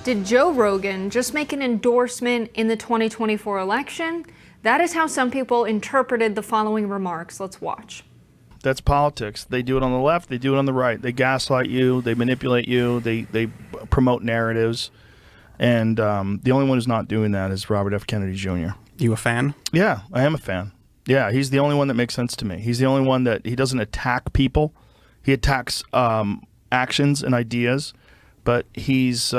Did Joe Rogan just make an endorsement in the 2024 election? That is how some people interpreted the following remarks. Let's watch. That's politics. They do it on the left. They do it on the right. They gaslight you. They manipulate you. They promote narratives. And the only one who's not doing that is Robert F. Kennedy Jr. You a fan? Yeah, I am a fan. Yeah, he's the only one that makes sense to me. He's the only one that he doesn't attack people. He attacks actions and ideas, but he's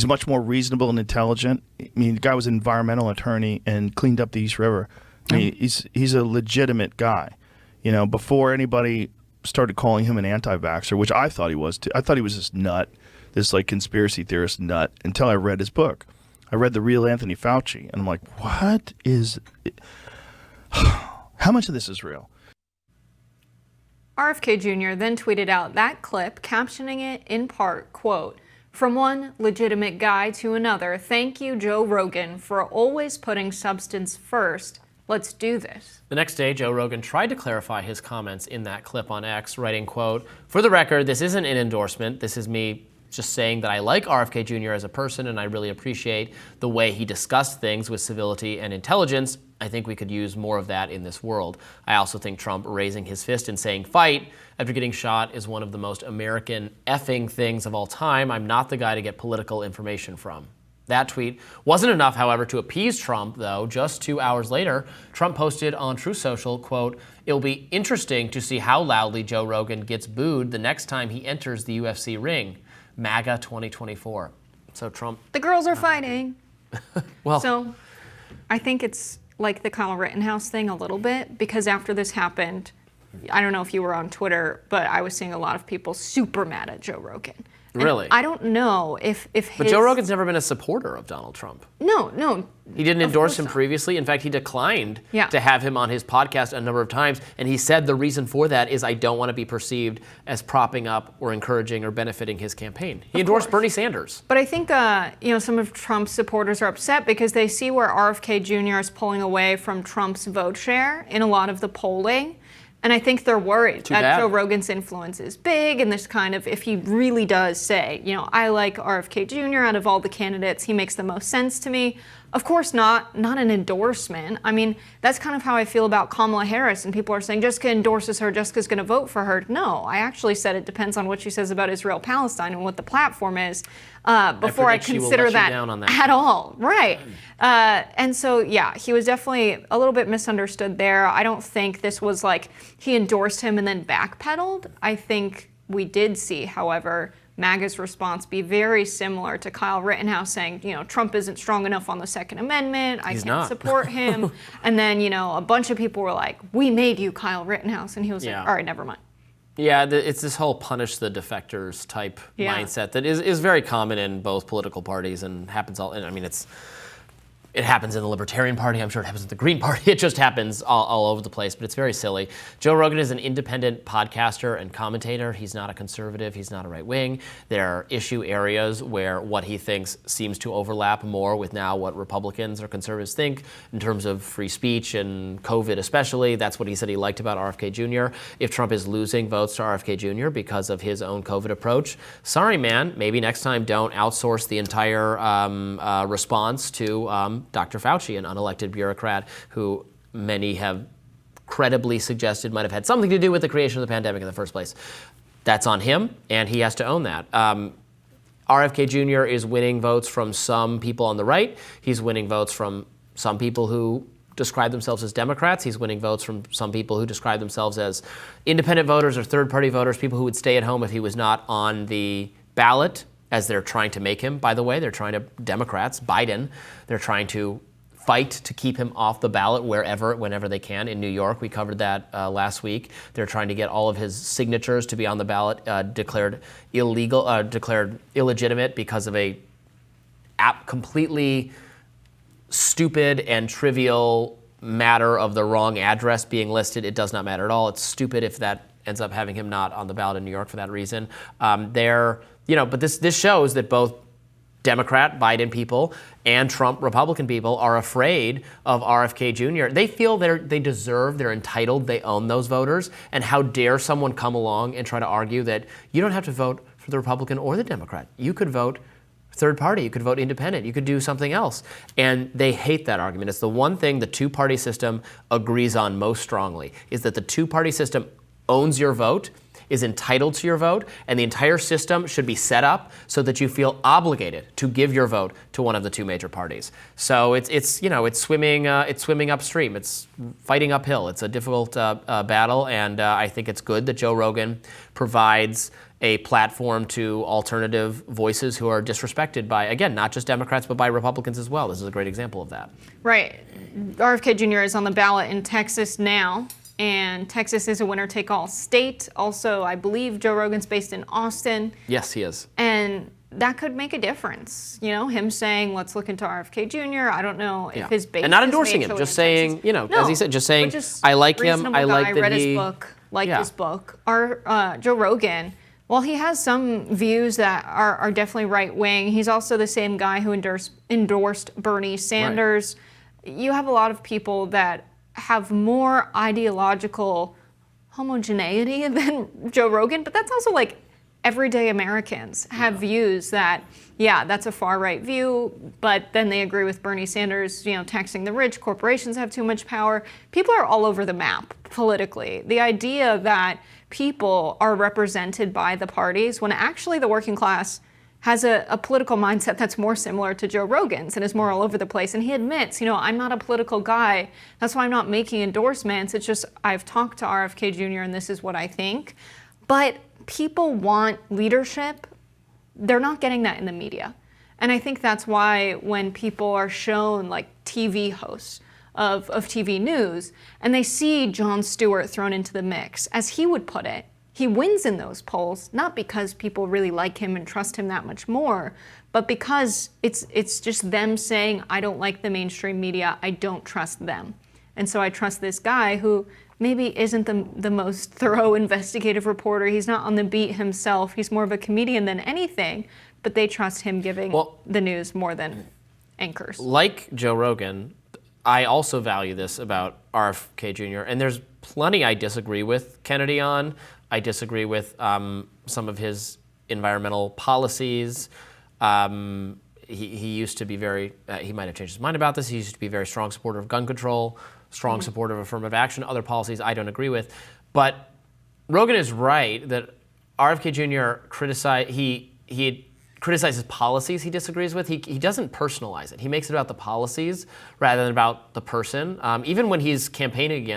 much more reasonable and intelligent. I mean, the guy was an environmental attorney and cleaned up the East River. I mean, he's a legitimate guy. You know, before anybody started calling him an anti-vaxxer, which I thought he was too. I thought he was this nut, this like conspiracy theorist nut, until I read his book. I read The Real Anthony Fauci, and I'm like, what is it? How much of this is real? RFK Jr. then tweeted out that clip, captioning it in part, quote, "From one legitimate guy to another, thank you, Joe Rogan, for always putting substance first. Let's do this." The next day, Joe Rogan tried to clarify his comments in that clip on X, writing, quote, "For the record, this isn't an endorsement. This is me just saying that I like RFK Jr. as a person, and I really appreciate the way he discussed things with civility and intelligence. I think we could use more of that in this world. I also think Trump raising his fist and saying fight after getting shot is one of the most American effing things of all time. I'm not the guy to get political information from." That tweet wasn't enough, however, to appease Trump, though. Just 2 hours later, Trump posted on Truth Social, quote, "It'll be interesting to see how loudly Joe Rogan gets booed the next time he enters the UFC ring. MAGA 2024. So Trump... The girls are fighting. Well, so I think it's like the Kyle Rittenhouse thing a little bit, because after this happened, I don't know if you were on Twitter, but I was seeing a lot of people super mad at Joe Rogan. And really? I don't know if But Joe Rogan's never been a supporter of Donald Trump. No. He didn't endorse him previously. In fact, he declined to have him on his podcast a number of times. And he said the reason for that is, I don't want to be perceived as propping up or encouraging or benefiting his campaign. He endorsed Bernie Sanders. But I think some of Trump's supporters are upset because they see where RFK Jr. is pulling away from Trump's vote share in a lot of the polling. And I think they're worried that Joe Rogan's influence is big, and this kind of, if he really does say, I like RFK Jr. out of all the candidates, he makes the most sense to me. Of course not an endorsement. I mean, that's kind of how I feel about Kamala Harris, and people are saying Jessica endorses her, Jessica's going to vote for her. No, I actually said it depends on what she says about Israel-Palestine and what the platform is before I consider that at all. Right. And so, yeah, he was definitely a little bit misunderstood there. I don't think this was like he endorsed him and then backpedaled. I think we did see, however, MAGA's response be very similar to Kyle Rittenhouse saying, Trump isn't strong enough on the Second Amendment. I can't support him. And then, a bunch of people were like, we made you, Kyle Rittenhouse. And he was like, all right, never mind. Yeah, it's this whole punish the defectors type mindset that is very common in both political parties and happens it happens in the Libertarian Party. I'm sure it happens in the Green Party. It just happens all over the place, but it's very silly. Joe Rogan is an independent podcaster and commentator. He's not a conservative. He's not a right wing. There are issue areas where what he thinks seems to overlap more with now what Republicans or conservatives think in terms of free speech and COVID especially. That's what he said he liked about RFK Jr. If Trump is losing votes to RFK Jr. because of his own COVID approach, sorry, man, maybe next time don't outsource the entire response to Dr. Fauci, an unelected bureaucrat who many have credibly suggested might have had something to do with the creation of the pandemic in the first place. That's on him, and he has to own that. RFK Jr. is winning votes from some people on the right. He's winning votes from some people who describe themselves as Democrats. He's winning votes from some people who describe themselves as independent voters or third-party voters, people who would stay at home if he was not on the ballot, as they're trying to make him, by the way. Democrats, Biden, they're trying to fight to keep him off the ballot whenever they can. In New York, we covered that last week. They're trying to get all of his signatures to be on the ballot declared illegitimate because of a completely stupid and trivial matter of the wrong address being listed. It does not matter at all. It's stupid if that ends up having him not on the ballot in New York for that reason. But this shows that both Democrat Biden people and Trump Republican people are afraid of RFK Jr. They feel they deserve, they're entitled, they own those voters. And how dare someone come along and try to argue that you don't have to vote for the Republican or the Democrat. You could vote third party, you could vote independent, you could do something else. And they hate that argument. It's the one thing the two-party system agrees on most strongly, is that the two-party system owns your vote, is entitled to your vote, and the entire system should be set up so that you feel obligated to give your vote to one of the two major parties. So it's swimming upstream. It's fighting uphill. It's a difficult battle, and I think it's good that Joe Rogan provides a platform to alternative voices who are disrespected by, again, not just Democrats, but by Republicans as well. This is a great example of that. Right. RFK Jr. is on the ballot in Texas now, and Texas is a winner-take-all state. Also, I believe Joe Rogan's based in Austin. Yes, he is. And that could make a difference. You know, him saying, let's look into RFK Jr. I don't know if his base and not endorsing him, just saying, Texas. No, as he said, just saying, I like him, I like that read he... his book, his book. Joe Rogan, while he has some views that are definitely right-wing, he's also the same guy who endorsed Bernie Sanders. Right. You have a lot of people that have more ideological homogeneity than Joe Rogan, but that's also like everyday Americans have views that, that's a far-right view, but then they agree with Bernie Sanders, taxing the rich, corporations have too much power. People are all over the map politically. The idea that people are represented by the parties when actually the working class has a political mindset that's more similar to Joe Rogan's and is more all over the place. And he admits, I'm not a political guy. That's why I'm not making endorsements. It's just I've talked to RFK Jr. and this is what I think. But people want leadership. They're not getting that in the media. And I think that's why when people are shown like TV hosts of TV news and they see Jon Stewart thrown into the mix, as he would put it, he wins in those polls, not because people really like him and trust him that much more, but because it's just them saying, I don't like the mainstream media, I don't trust them. And so I trust this guy who maybe isn't the most thorough investigative reporter. He's not on the beat himself. He's more of a comedian than anything, but they trust him giving the news more than anchors. Like Joe Rogan, I also value this about RFK Jr., and there's plenty I disagree with Kennedy on. I disagree with some of his environmental policies. He used to be very, he might have changed his mind about this, he used to be a very strong supporter of gun control, strong supporter of affirmative action, other policies I don't agree with. But Rogan is right that RFK Jr. criticizes policies he disagrees with. He doesn't personalize it. He makes it about the policies rather than about the person. Even when he's campaigning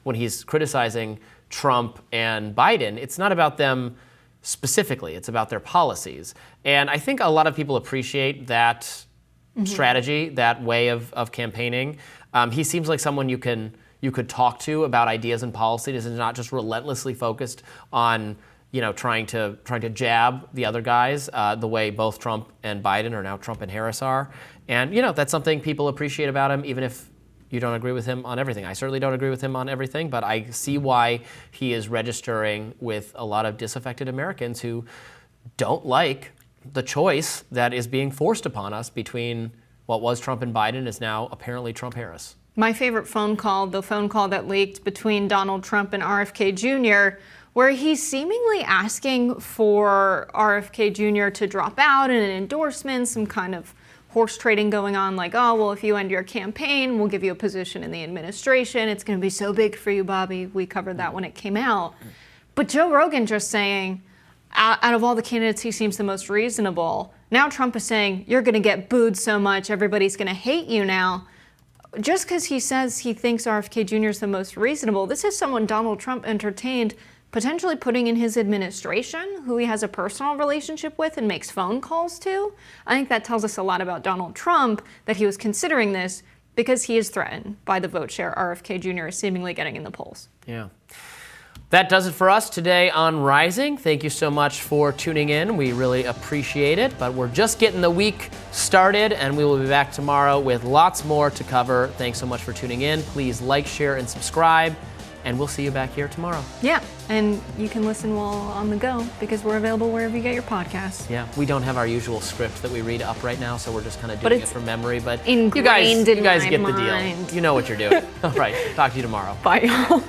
when he's criticizing Trump and Biden, it's not about them specifically, it's about their policies. And I think a lot of people appreciate that strategy, that way of campaigning. He seems like someone you could talk to about ideas and policies and not just relentlessly focused on trying to jab the other guys the way both Trump and Biden, or now Trump and Harris, are. And that's something people appreciate about him, even if you don't agree with him on everything. I certainly don't agree with him on everything, but I see why he is registering with a lot of disaffected Americans who don't like the choice that is being forced upon us between what was Trump and Biden is now apparently Trump-Harris. My favorite phone call, the phone call that leaked between Donald Trump and RFK Jr., where he's seemingly asking for RFK Jr. to drop out in an endorsement, some kind of horse trading going on, like, oh, well, if you end your campaign, we'll give you a position in the administration. It's going to be so big for you, Bobby. We covered that when it came out. But Joe Rogan just saying, out of all the candidates, he seems the most reasonable. Now Trump is saying, you're going to get booed so much, everybody's going to hate you now. Just because he says he thinks RFK Jr. is the most reasonable, this is someone Donald Trump entertained potentially putting in his administration, who he has a personal relationship with and makes phone calls to. I think that tells us a lot about Donald Trump, that he was considering this because he is threatened by the vote share RFK Jr. is seemingly getting in the polls. Yeah. That does it for us today on Rising. Thank you so much for tuning in. We really appreciate it, but we're just getting the week started, and we will be back tomorrow with lots more to cover. Thanks so much for tuning in. Please like, share, and subscribe. And we'll see you back here tomorrow. Yeah, and you can listen while on the go because we're available wherever you get your podcasts. Yeah, we don't have our usual script that we read up right now, so we're just kind of doing it from memory. But you guys get the deal. You know what you're doing. All right, talk to you tomorrow. Bye, y'all.